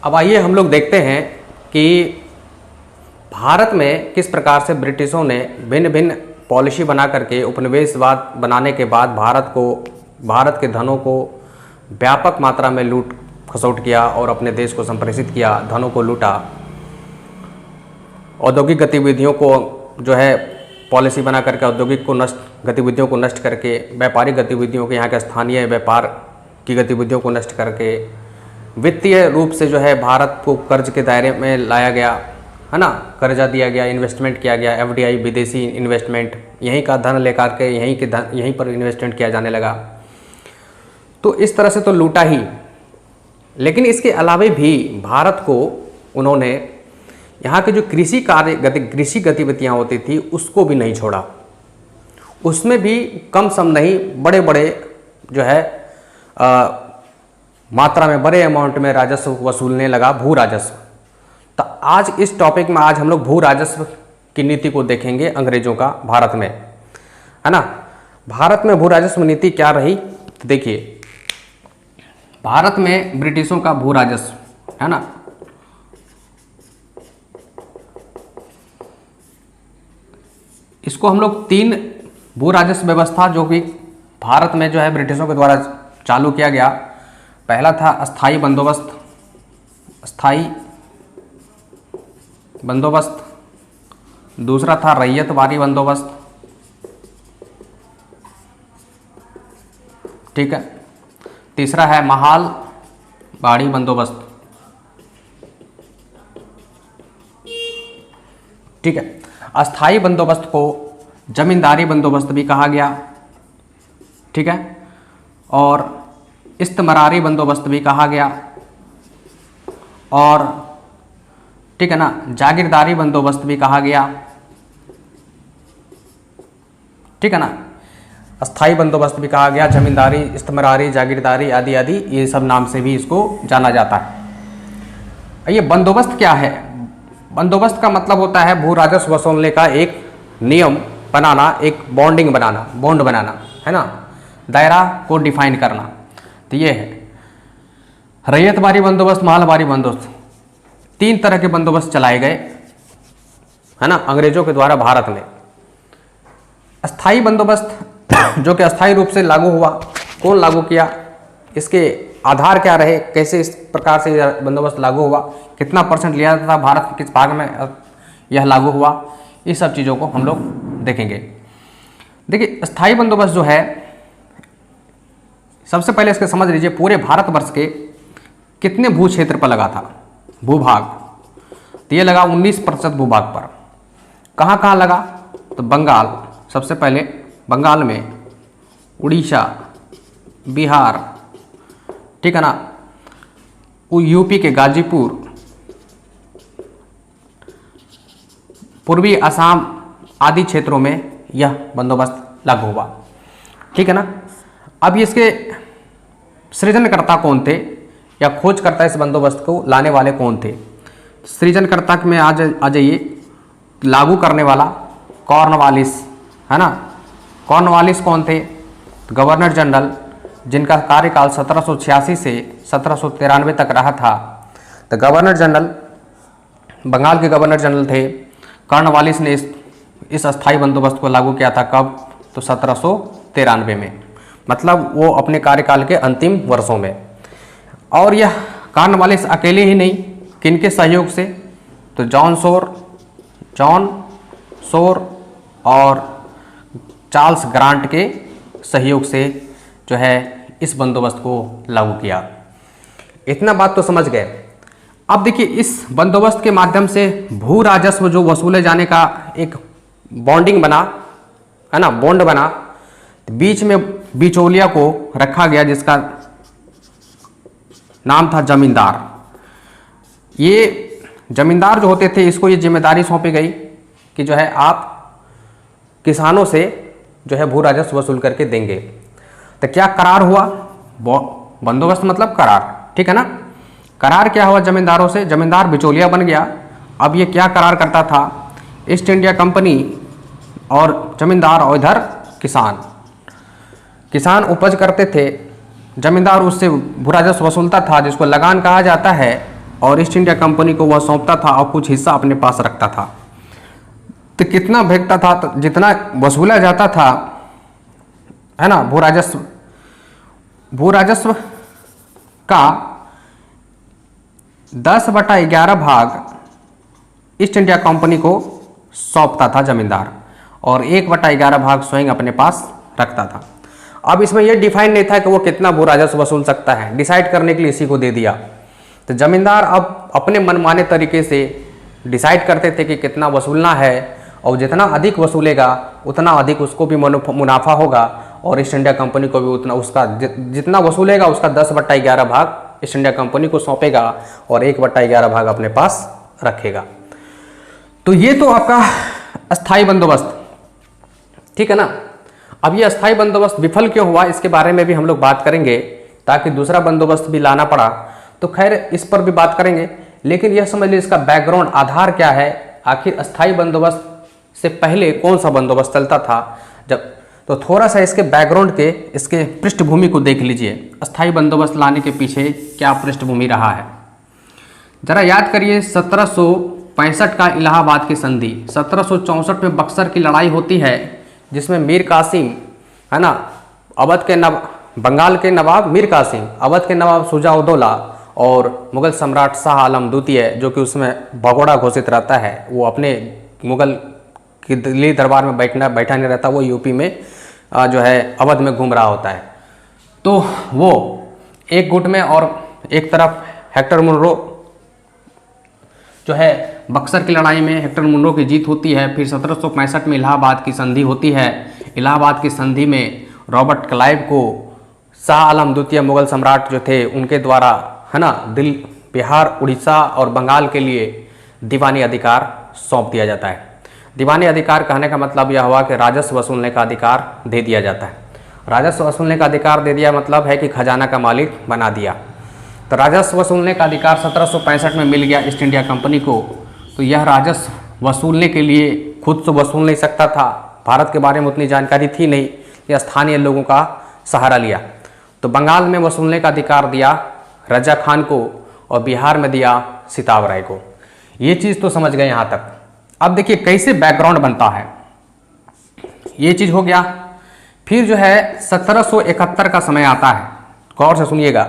अब आइए हम लोग देखते हैं कि भारत में किस प्रकार से ब्रिटिशों ने भिन्न भिन्न पॉलिसी बना करके उपनिवेशवाद बनाने के बाद भारत के धनों को व्यापक मात्रा में लूट खसोट किया और अपने देश को संप्रेषित किया, धनों को लूटा, औद्योगिक गतिविधियों को जो है पॉलिसी बना करके औद्योगिक गतिविधियों को नष्ट करके, व्यापारिक गतिविधियों के यहाँ के स्थानीय व्यापार की गतिविधियों को नष्ट करके, वित्तीय रूप से जो है भारत को कर्ज के दायरे में लाया गया, है ना, कर्जा दिया गया, इन्वेस्टमेंट किया गया, एफडीआई विदेशी इन्वेस्टमेंट, यहीं का धन लेकर के यहीं पर इन्वेस्टमेंट किया जाने लगा। तो इस तरह से तो लूटा ही, लेकिन इसके अलावे भी भारत को उन्होंने यहाँ के जो कृषि गतिविधियाँ होती थी उसको भी नहीं छोड़ा, उसमें भी कम सम नहीं बड़े बड़े जो है मात्रा में, बड़े अमाउंट में राजस्व वसूलने लगा, भू राजस्व। तो आज इस टॉपिक में आज हम लोग भू राजस्व की नीति को देखेंगे अंग्रेजों का भारत में, है ना। भारत में भू राजस्व नीति क्या रही, देखिए भारत में ब्रिटिशों का भू राजस्व, है ना, इसको हम लोग 3 भू राजस्व व्यवस्था जो कि भारत में जो है ब्रिटिशों के द्वारा चालू किया गया। पहला था अस्थाई बंदोबस्त, दूसरा था रैयतवारी बंदोबस्त, ठीक है, तीसरा है महाल बाड़ी बंदोबस्त, ठीक है। अस्थाई बंदोबस्त को जमींदारी बंदोबस्त भी कहा गया, ठीक है, और इस्तमरारी बंदोबस्त भी कहा गया, और ठीक है ना, जागीरदारी बंदोबस्त भी कहा गया, ठीक है ना। अस्थाई बंदोबस्त भी कहा गया, जमींदारी, इस्तमरारी, जागीरदारी आदि आदि, ये सब नाम से भी इसको जाना जाता है। ये बंदोबस्त क्या है? बंदोबस्त का मतलब होता है भू राजस्व वसूलने का एक नियम बनाना, एक बॉन्ड बनाना, है ना, दायरा को डिफाइन करना। तो ये है रैयतवारी बंदोबस्त, मालवारी बंदोबस्त, 3 तरह के बंदोबस्त चलाए गए, है ना, अंग्रेजों के द्वारा भारत में। अस्थाई बंदोबस्त जो कि अस्थाई रूप से लागू हुआ, कौन लागू किया, इसके आधार क्या रहे, कैसे इस प्रकार से यह बंदोबस्त लागू हुआ, कितना % लिया था भारत के किस भाग में यह लागू हुआ, इस सब चीज़ों को हम लोग देखेंगे। देखिए अस्थाई बंदोबस्त जो है, सबसे पहले इसके समझ लीजिए पूरे भारतवर्ष के कितने भू क्षेत्र पर लगा था, भूभाग। तो ये लगा 19% भूभाग पर। कहाँ कहाँ लगा, तो बंगाल, सबसे पहले बंगाल में, उड़ीसा, बिहार, ठीक है ना, यूपी के गाजीपुर, पूर्वी असम आदि क्षेत्रों में यह बंदोबस्त लागू हुआ, ठीक है ना। अब इसके सृजनकर्ता कौन थे या खोजकर्ता, इस बंदोबस्त को लाने वाले कौन थे? सृजनकर्ता में आ जाइए, लागू करने वाला कॉर्नवालिस, है ना। कॉर्नवालिस कौन थे? गवर्नर जनरल, जिनका कार्यकाल 1786 से 1793 तक रहा था। तो गवर्नर जनरल, बंगाल के गवर्नर जनरल थे कॉर्नवालिस ने इस अस्थाई बंदोबस्त को लागू किया था। कब? तो 1793 में, मतलब वो अपने कार्यकाल के अंतिम वर्षों में। और यह कॉर्नवालिस अकेले ही नहीं, किनके सहयोग से? तो जॉन शोर और चार्ल्स ग्रांट के सहयोग से जो है इस बंदोबस्त को लागू किया। इतना बात तो समझ गए। अब देखिए इस बंदोबस्त के माध्यम से भू राजस्व जो वसूले जाने का एक बॉन्डिंग बना, है ना, बॉन्ड बना। बीच में बिचौलिया को रखा गया जिसका नाम था जमींदार। ये जमींदार जो होते थे, इसको ये जिम्मेदारी सौंपी गई कि जो है आप किसानों से जो है भू राजस्व वसूल करके देंगे। तो क्या करार हुआ? बंदोबस्त मतलब करार, ठीक है ना। करार क्या हुआ जमींदारों से? जमींदार बिचौलिया बन गया। अब ये क्या करार करता था? ईस्ट इंडिया कंपनी और जमींदार, और इधर किसान उपज करते थे, जमींदार उससे भू राजस्व वसूलता था, जिसको लगान कहा जाता है। और ईस्ट इंडिया कंपनी को वह सौंपता था और कुछ हिस्सा अपने पास रखता था। तो कितना भेजता था, तो जितना वसूला जाता था, है ना, भू राजस्व का 10/11 भाग ईस्ट इंडिया कंपनी को सौंपता था जमींदार, और 1/11 भाग स्वयं अपने पास रखता था। अब इसमें यह डिफाइन नहीं था कि वो कितना भू राजस्व वसूल सकता है, डिसाइड करने के लिए इसी को दे दिया। तो जमींदार अब अपने मनमाने तरीके से डिसाइड करते थे कि कितना वसूलना है, और जितना अधिक वसूलेगा उतना अधिक उसको भी मुनाफा होगा, और ईस्ट इंडिया कंपनी को भी उतना, उसका जितना वसूलेगा उसका 10/11 भाग ईस्ट इंडिया कंपनी को सौंपेगा और 1/11 भाग अपने पास रखेगा। तो ये तो आपका अस्थाई बंदोबस्त, ठीक है ना। अब ये अस्थाई बंदोबस्त विफल क्यों हुआ इसके बारे में भी हम लोग बात करेंगे, ताकि दूसरा बंदोबस्त भी लाना पड़ा, तो खैर इस पर भी बात करेंगे। लेकिन यह समझ लीजिए इसका बैकग्राउंड, आधार क्या है, आखिर अस्थाई बंदोबस्त से पहले कौन सा बंदोबस्त चलता था जब, तो थोड़ा सा इसके बैकग्राउंड के, इसके पृष्ठभूमि को देख लीजिए। अस्थाई बंदोबस्त लाने के पीछे क्या पृष्ठभूमि रहा है, जरा याद करिए। 1765 का इलाहाबाद की संधि, 1764 में बक्सर की लड़ाई होती है, जिसमें मीर कासिम, है ना, बंगाल के नवाब मीर कासिम, अवध के नवाब शुजा-उद-दौला और मुगल सम्राट शाह आलम द्वितीय, जो कि उसमें भगोड़ा घोषित रहता है, वो अपने मुगल कि दिल्ली दरबार में बैठा नहीं रहता, वो यूपी में जो है अवध में घूम रहा होता है। तो वो एक गुट में, और एक तरफ हेक्टर मुनरो जो है, बक्सर की लड़ाई में हेक्टर मुनरो की जीत होती है। फिर 1765 में इलाहाबाद की संधि होती है। इलाहाबाद की संधि में रॉबर्ट क्लाइव को शाह आलम द्वितीय मुगल सम्राट जो थे उनके द्वारा, है ना, बिहार, उड़ीसा और बंगाल के लिए दीवानी अधिकार सौंप दिया जाता है। दीवानी अधिकार कहने का मतलब यह हुआ कि राजस्व वसूलने का अधिकार दे दिया जाता है। राजस्व वसूलने का अधिकार दे दिया मतलब है कि खजाना का मालिक बना दिया। तो राजस्व वसूलने का अधिकार 1765 में मिल गया ईस्ट इंडिया कंपनी को। तो यह राजस्व वसूलने के लिए खुद से वसूल नहीं सकता था, भारत के बारे में उतनी जानकारी थी नहीं, यह स्थानीय लोगों का सहारा लिया। तो बंगाल में वसूलने का अधिकार दिया रजा खान को, और बिहार में दिया सिताब राय को। ये चीज़ तो समझ गए यहाँ तक। अब देखिए कैसे बैकग्राउंड बनता है, ये चीज़ हो गया। फिर जो है 1771 का समय आता है, गौर से सुनिएगा।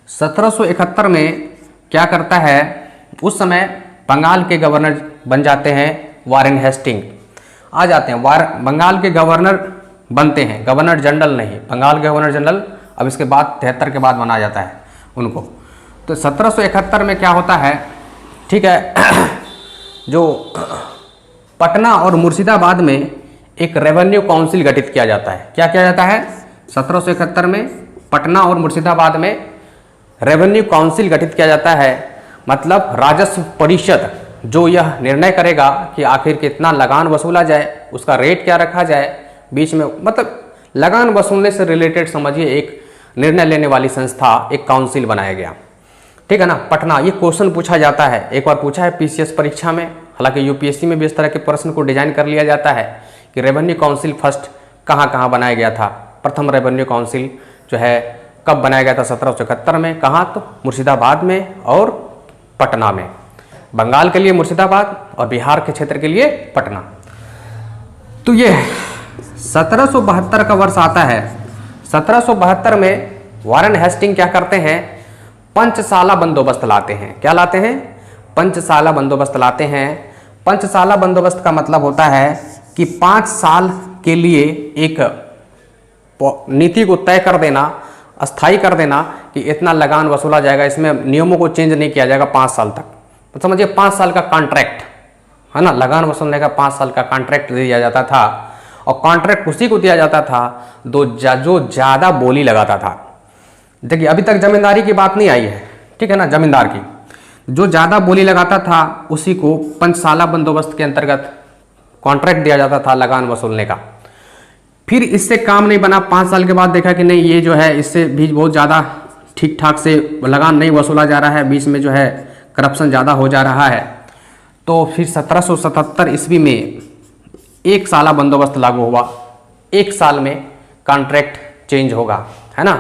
1771 में क्या करता है, उस समय बंगाल के गवर्नर बन जाते हैं वारेन हेस्टिंग, आ जाते हैं, बंगाल के गवर्नर बनते हैं, गवर्नर जनरल नहीं, बंगाल के गवर्नर जनरल अब इसके बाद 73 के बाद बना जाता है उनको। तो 1771 में क्या होता है, ठीक है, जो पटना और मुर्शिदाबाद में एक रेवेन्यू काउंसिल गठित किया जाता है। क्या किया जाता है, 1771 में पटना और मुर्शिदाबाद में रेवेन्यू काउंसिल गठित किया जाता है। मतलब राजस्व परिषद जो यह निर्णय करेगा कि आखिर कितना लगान वसूला जाए, उसका रेट क्या रखा जाए, बीच में मतलब लगान वसूलने से रिलेटेड समझिए एक निर्णय लेने वाली संस्था, एक काउंसिल बनाया गया, ठीक है ना। पटना, ये क्वेश्चन पूछा जाता है, एक बार पूछा है पीसीएस परीक्षा में, हालांकि यूपीएससी में भी इस तरह के प्रश्न को डिजाइन कर लिया जाता है कि रेवेन्यू काउंसिल फर्स्ट कहाँ कहाँ बनाया गया था। प्रथम रेवेन्यू काउंसिल जो है कब बनाया गया था, 1771 में। कहाँ, तो मुर्शिदाबाद में और पटना में। बंगाल के लिए मुर्शिदाबाद और बिहार के क्षेत्र के लिए पटना। तो ये 1772 का वर्ष आता है। 1772 में वारेन हेस्टिंग क्या करते हैं, पंचसाला बंदोबस्त लाते हैं। क्या लाते हैं, पंचसाला बंदोबस्त लाते हैं। पंचसाला बंदोबस्त का मतलब होता है कि 5 साल के लिए एक नीति को तय कर देना, अस्थायी कर देना कि इतना लगान वसूला जाएगा, इसमें नियमों को चेंज नहीं किया जाएगा 5 साल तक। तो समझिए 5 साल का कॉन्ट्रैक्ट, है ना, लगान वसूलने का 5 साल का कॉन्ट्रैक्ट दिया जाता था। और कॉन्ट्रैक्ट उसी को दिया जाता था जो ज़्यादा बोली लगाता था। देखिए अभी तक जमींदारी की बात नहीं आई है, ठीक है ना, जमींदार की जो ज़्यादा बोली लगाता था उसी को पंचसाला बंदोबस्त के अंतर्गत कॉन्ट्रैक्ट दिया जाता था लगान वसूलने का। फिर इससे काम नहीं बना, 5 साल के बाद देखा कि नहीं, ये जो है इससे भी बहुत ज़्यादा ठीक ठाक से लगान नहीं वसूला जा रहा है, बीच में जो है करप्शन ज़्यादा हो जा रहा है। तो फिर 1777 ईस्वी में 1 साला बंदोबस्त लागू हुआ। 1 साल में कॉन्ट्रैक्ट चेंज होगा, है ना।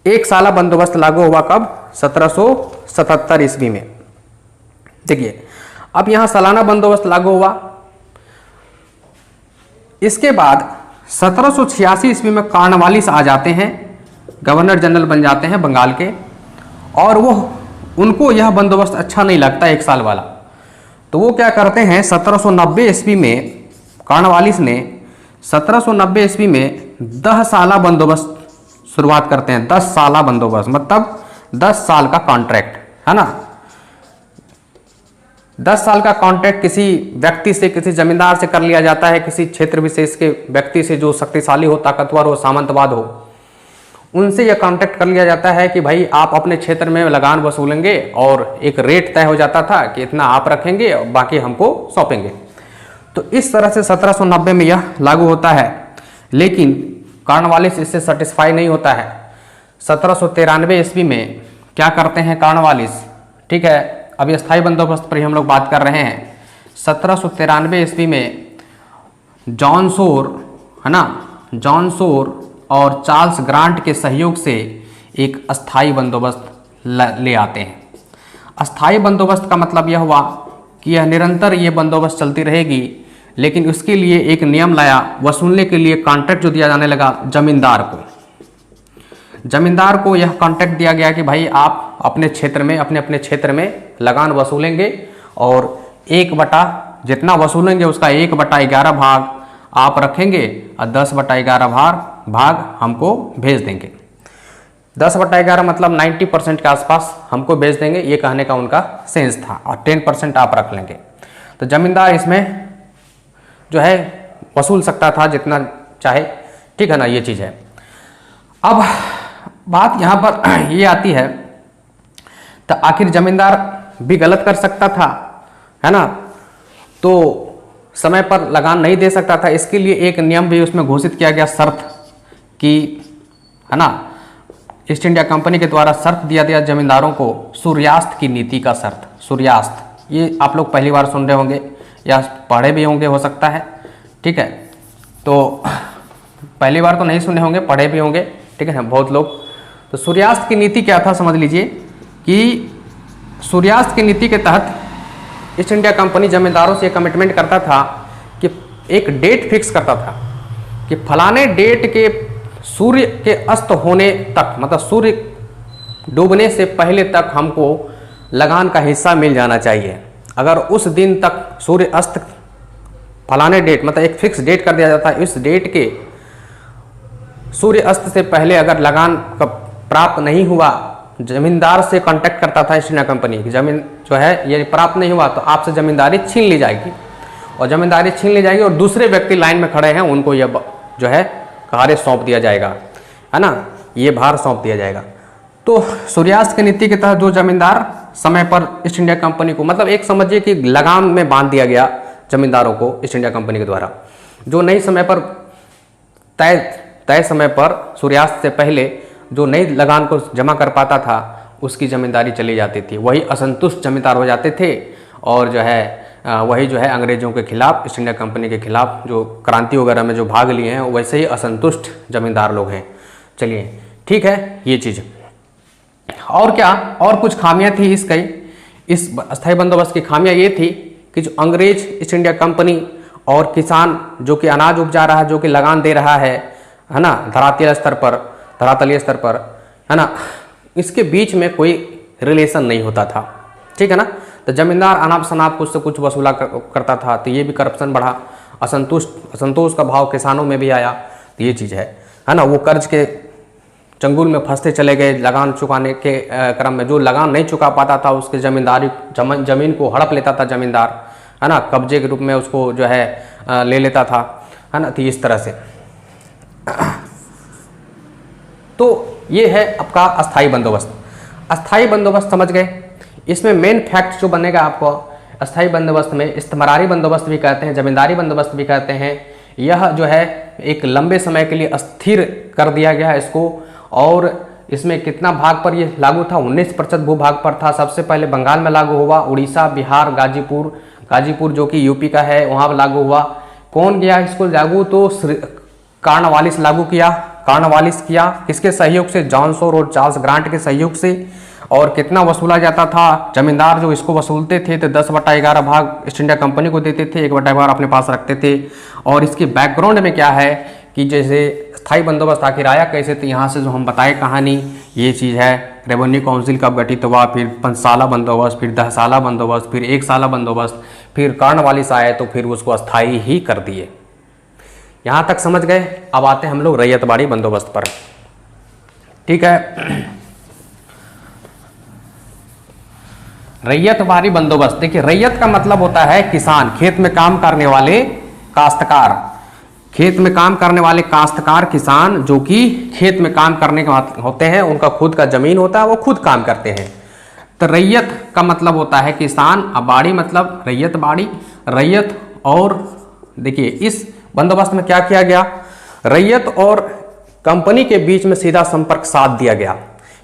1 साला बंदोबस्त लागू हुआ कब, 1777 ईस्वी में। देखिए अब यहाँ सालाना बंदोबस्त लागू हुआ। इसके बाद 1786 ईस्वी में कॉर्नवालिस आ जाते हैं, गवर्नर जनरल बन जाते हैं बंगाल के, और वो उनको यह बंदोबस्त अच्छा नहीं लगता 1 साल वाला। तो वो क्या करते हैं 1790 ईस्वी में कॉर्नवालिस ने 1790 ईस्वी में 10 साला बंदोबस्त शुरुआत करते हैं। 10 साला बंदोबस्त मतलब 10 साल का कॉन्ट्रैक्ट, है ना। 10 साल का कॉन्ट्रैक्ट किसी व्यक्ति से, किसी जमींदार से कर लिया जाता है, किसी क्षेत्र विशेष के व्यक्ति से जो शक्तिशाली हो, ताकतवर हो, सामंतवाद हो, उनसे यह कॉन्ट्रैक्ट कर लिया जाता है कि भाई आप अपने क्षेत्र में लगान वसूलेंगे, और एक रेट तय हो जाता था कि इतना आप रखेंगे और बाकी हमको सौंपेंगे। तो इस तरह से 1790 में यह लागू होता है। लेकिन कॉर्नवालिस इससे सेटिस्फाई नहीं होता है। 1793 ईस्वी में क्या करते हैं कॉर्नवालिस, ठीक है, अभी स्थायी बंदोबस्त पर ही हम लोग बात कर रहे हैं। 1793 ईस्वी में जॉन सोर, है ना, जॉन सोर और चार्ल्स ग्रांट के सहयोग से एक अस्थाई बंदोबस्त ले आते हैं। अस्थाई बंदोबस्त का मतलब यह हुआ कि यह निरंतर ये बंदोबस्त चलती रहेगी, लेकिन उसके लिए एक नियम लाया, वसूलने के लिए कॉन्ट्रैक्ट जो दिया जाने लगा जमींदार को। जमींदार को यह कॉन्ट्रैक्ट दिया गया कि भाई आप अपने क्षेत्र में, अपने अपने क्षेत्र में लगान वसूलेंगे, और 1/, जितना वसूलेंगे उसका 1/11 भाग आप रखेंगे, और 10/11 भाग हमको भेज देंगे। 10/11 मतलब 90% के आसपास हमको भेज देंगे, ये कहने का उनका सेंस था, और 10% आप रख लेंगे। तो जमींदार इसमें जो है वसूल सकता था जितना चाहे, ठीक है ना, ये चीज़ है। अब बात यहाँ पर ये आती है, तो आखिर जमींदार भी गलत कर सकता था, है ना, तो समय पर लगान नहीं दे सकता था। इसके लिए एक नियम भी उसमें घोषित किया गया, शर्त की, है ना, ईस्ट इंडिया कंपनी के द्वारा शर्त दिया गया जमींदारों को, सूर्यास्त की नीति का शर्त। सूर्यास्त, ये आप लोग पहली बार सुन रहे होंगे या पढ़े भी होंगे, हो सकता है, ठीक है। तो पहली बार तो नहीं सुने होंगे, पढ़े भी होंगे, ठीक है, बहुत लोग। तो सूर्यास्त की नीति क्या था समझ लीजिए कि सूर्यास्त की नीति के तहत ईस्ट इंडिया कंपनी जमींदारों से कमिटमेंट करता था कि एक डेट फिक्स करता था कि फलाने डेट के सूर्य के अस्त होने तक, मतलब सूर्य डूबने से पहले तक हमको लगान का हिस्सा मिल जाना चाहिए। अगर उस दिन तक सूर्य अस्त, फलाने डेट, मतलब एक फिक्स डेट कर दिया जाता है, इस डेट के सूर्य अस्त से पहले अगर लगान का प्राप्त नहीं हुआ, जमींदार से कांटेक्ट करता था ईस्ट इंडिया कंपनी की, जमीन जो है ये प्राप्त नहीं हुआ तो आपसे जमींदारी छीन ली जाएगी, और जमींदारी छीन ली जाएगी और दूसरे व्यक्ति लाइन में खड़े हैं उनको यह जो है कार्य सौंप दिया जाएगा, है ना, ये भार सौंप दिया जाएगा। तो सूर्यास्त की नीति के तहत जो जमींदार समय पर ईस्ट इंडिया कंपनी को, मतलब एक समझिए कि लगाम में बांध दिया गया जमींदारों को ईस्ट इंडिया कंपनी के द्वारा, जो नई समय पर तय समय पर सूर्यास्त से पहले जो नई लगान को जमा कर पाता था उसकी जमींदारी चली जाती थी, वही असंतुष्ट जमींदार हो जाते थे, और जो है वही जो है अंग्रेजों के खिलाफ, ईस्ट इंडिया कंपनी के खिलाफ जो क्रांति वगैरह में जो भाग लिए हैं वैसे ही असंतुष्ट जमींदार लोग हैं। चलिए ठीक है, ये चीज़। और क्या, और कुछ खामियां थी इस अस्थायी बंदोबस्त की खामियां ये थी कि जो अंग्रेज, ईस्ट इंडिया कंपनी और किसान जो कि अनाज उपजा रहा है, जो कि लगान दे रहा है ना, धरातलीय स्तर पर, है ना, इसके बीच में कोई रिलेशन नहीं होता था, ठीक है ना। तो जमींदार अनाप शनाप कुछ से कुछ वसूला करता था, तो ये भी करप्शन बढ़ा, असंतोष का भाव किसानों में भी आया, तो ये चीज़ है ना। वो कर्ज के चंगुल में फंसते चले गए, लगान चुकाने के क्रम में जो लगान नहीं चुका पाता था उसके जमीन को हड़प लेता था जमींदार, है ना, कब्जे के रूप में उसको जो है ले लेता था, है ना। तो इस तरह से तो ये है आपका अस्थाई बंदोबस्त। अस्थाई बंदोबस्त समझ गए। इसमें मेन फैक्ट जो बनेगा आपको, अस्थाई बंदोबस्त में इस्तेमारी बंदोबस्त भी कहते हैं, जमींदारी बंदोबस्त भी कहते हैं। यह जो है एक लंबे समय के लिए अस्थिर कर दिया गया है इसको, और इसमें कितना भाग पर ये लागू था, 19% भूभाग पर था। सबसे पहले बंगाल में लागू हुआ, उड़ीसा, बिहार, गाजीपुर जो कि यूपी का है वहाँ पर लागू हुआ। कौन किया इसको लागू, तो कॉर्नवालिस लागू किया। कॉर्नवालिस किया किसके सहयोग से, जॉन सोर और चार्ल्स ग्रांट के सहयोग से। और कितना वसूला जाता था, जमींदार जो इसको वसूलते थे तो 10/11 भाग ईस्ट इंडिया कंपनी को देते थे, 1/11 अपने पास रखते थे। और इसके बैकग्राउंड में क्या है कि जैसे स्थायी बंदोबस्त आखिर आया कैसे, तो यहाँ से जो हम बताए कहानी ये चीज़ है। रेवेन्यू काउंसिल कब गठित हुआ, फिर 5 साला बंदोबस्त, फिर 10 साला बंदोबस्त, फिर 1 साला बंदोबस्त, फिर कॉर्नवालिस आए तो फिर उसको अस्थायी ही कर दिए। यहाँ तक समझ गए। अब आते हैं हम लोग रैयतवाड़ी बंदोबस्त पर। ठीक है, रैयतवाड़ी बंदोबस्त। देखिए रैयत का मतलब होता है किसान, खेत में काम करने वाले काश्तकार, खेत में काम करने वाले काश्तकार किसान जो कि खेत में काम करने के होते हैं, उनका खुद का जमीन होता है, वो खुद काम करते हैं। तो रैयत का मतलब होता है किसान, अब बाड़ी मतलब रैयत बाड़ी, रैयत। और देखिए इस बंदोबस्त में क्या किया गया, रैयत और कंपनी के बीच में सीधा संपर्क साध दिया गया।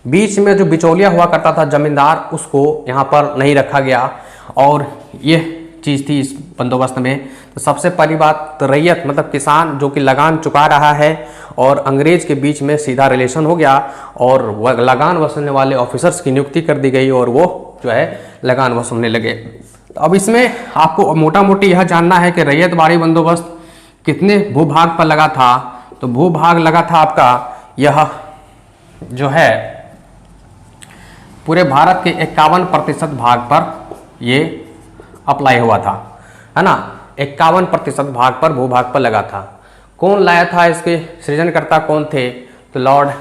बीच में जो बिचौलिया हुआ करता था जमींदार, उसको यहाँ पर नहीं रखा गया। और ये चीज़ थी इस बंदोबस्त में। तो सबसे पहली बात तो रैयत मतलब किसान जो कि लगान चुका रहा है, और अंग्रेज के बीच में सीधा रिलेशन हो गया, और लगान वसूलने वाले ऑफिसर्स की नियुक्ति कर दी गई, और वो जो है लगान वसूलने लगे। तो अब इसमें आपको मोटा मोटी यह जानना है कि रैयतवाड़ी बंदोबस्त कितने भूभाग पर लगा था। तो भूभाग लगा था आपका, यह जो है पूरे भारत के 51% भाग पर ये अप्लाई हुआ था, है ना। 51% भाग पर भूभाग पर लगा था। कौन लाया था, इसके सृजनकर्ता कौन थे, तो लॉर्ड